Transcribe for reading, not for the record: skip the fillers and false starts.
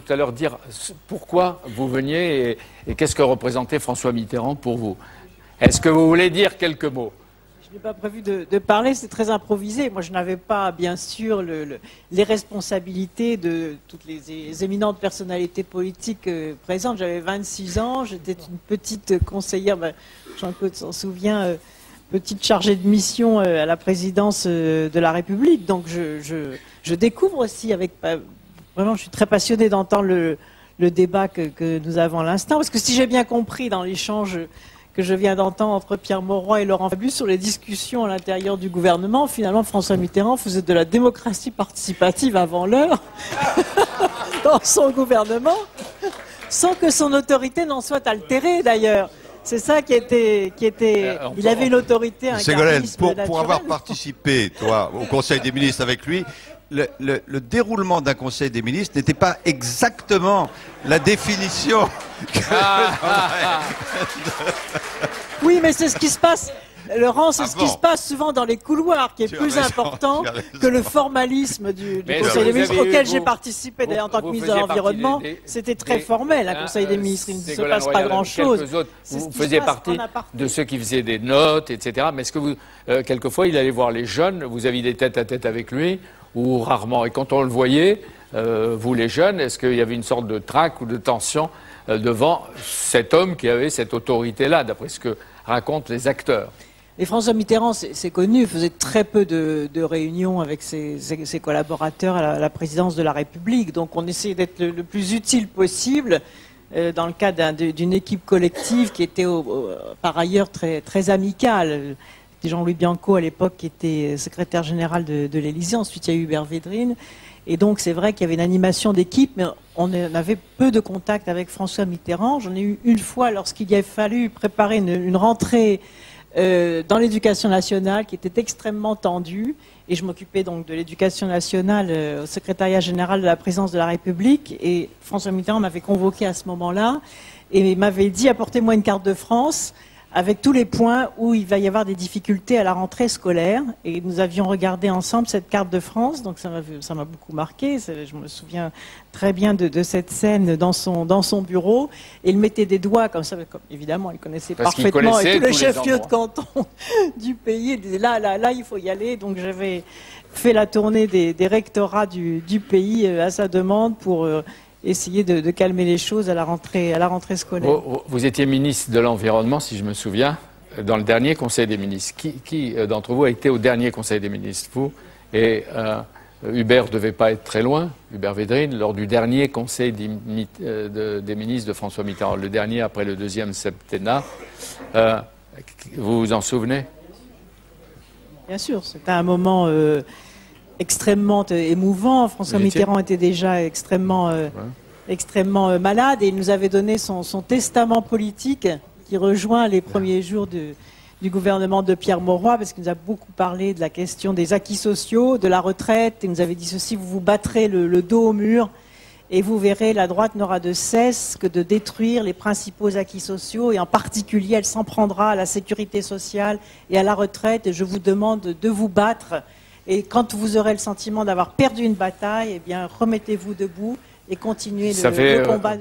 Tout à l'heure dire pourquoi vous veniez et qu'est-ce que représentait François Mitterrand pour vous. Est-ce que vous voulez dire quelques mots? Je n'ai pas prévu de parler, c'est très improvisé. Moi, je n'avais pas, bien sûr, les responsabilités de toutes les éminentes personnalités politiques présentes. J'avais 26 ans, j'étais une petite conseillère, Jean-Claude s'en souvient, petite chargée de mission à la présidence de la République. Donc, je découvre aussi avec... Vraiment, je suis très passionnée d'entendre le débat que nous avons à l'instant, parce que si j'ai bien compris dans l'échange que je viens d'entendre entre Pierre Mauroy et Laurent Fabius sur les discussions à l'intérieur du gouvernement, finalement, François Mitterrand faisait de la démocratie participative avant l'heure dans son gouvernement, sans que son autorité n'en soit altérée d'ailleurs. C'est ça qui était. Il avait une autorité, un charisme naturel. Pour avoir participé, toi, au Conseil des ministres avec lui, le déroulement d'un Conseil des ministres n'était pas exactement la définition. Oui, mais c'est ce qui se passe. Laurent, c'est ce qui se passe souvent dans les couloirs, qui est plus important que le formalisme du Conseil des ministres, auquel j'ai participé d'ailleurs en tant que ministre de l'Environnement. C'était très formel, un Conseil des ministres, il ne se passe pas grand-chose. Vous faisiez partie de ceux qui faisaient des notes, etc. Mais est-ce que vous, quelquefois, il allait voir les jeunes, vous aviez des tête-à-tête avec lui, ou rarement? Et quand on le voyait, vous les jeunes, est-ce qu'il y avait une sorte de trac ou de tension devant cet homme qui avait cette autorité-là, d'après ce que racontent les acteurs? Et François Mitterrand, c'est connu, faisait très peu de réunions avec ses collaborateurs à la présidence de la République. Donc on essayait d'être le plus utile possible dans le cadre d'une équipe collective qui était par ailleurs très amicale. Jean-Louis Bianco à l'époque qui était secrétaire général de l'Élysée. Ensuite il y a eu Hubert Védrine. Et donc c'est vrai qu'il y avait une animation d'équipe, mais on avait peu de contact avec François Mitterrand. J'en ai eu une fois lorsqu'il a fallu préparer une rentrée dans l'éducation nationale qui était extrêmement tendue, et je m'occupais donc de l'éducation nationale au secrétariat général de la présidence de la République, et François Mitterrand m'avait convoqué à ce moment-là et m'avait dit: apportez-moi une carte de France avec tous les points où il va y avoir des difficultés à la rentrée scolaire. Et nous avions regardé ensemble cette carte de France, donc ça m'a beaucoup marqué. Je me souviens très bien de cette scène dans son bureau. Et il mettait des doigts comme ça, comme, évidemment, il connaissait parfaitement tous les chefs-lieux de canton du pays. Il disait là, il faut y aller. Donc j'avais fait la tournée des rectorats du pays à sa demande pour... essayer de calmer les choses à la rentrée scolaire. Vous étiez ministre de l'Environnement, si je me souviens, dans le dernier Conseil des ministres. Qui d'entre vous a été au dernier Conseil des ministres? Vous et Hubert ne devait pas être très loin, Hubert Védrine, lors du dernier Conseil des ministres de François Mitterrand, le dernier après le deuxième septennat. Vous vous en souvenez? Bien sûr, c'était un moment... extrêmement émouvant. François Mitterrand était déjà extrêmement malade, et il nous avait donné son testament politique qui rejoint les premiers jours du gouvernement de Pierre Mauroy, parce qu'il nous a beaucoup parlé de la question des acquis sociaux, de la retraite, et il nous avait dit ceci: vous vous battrez le dos au mur et vous verrez, la droite n'aura de cesse que de détruire les principaux acquis sociaux, et en particulier elle s'en prendra à la sécurité sociale et à la retraite, et je vous demande de vous battre. Et quand vous aurez le sentiment d'avoir perdu une bataille, eh bien, remettez-vous debout et continuez le combat.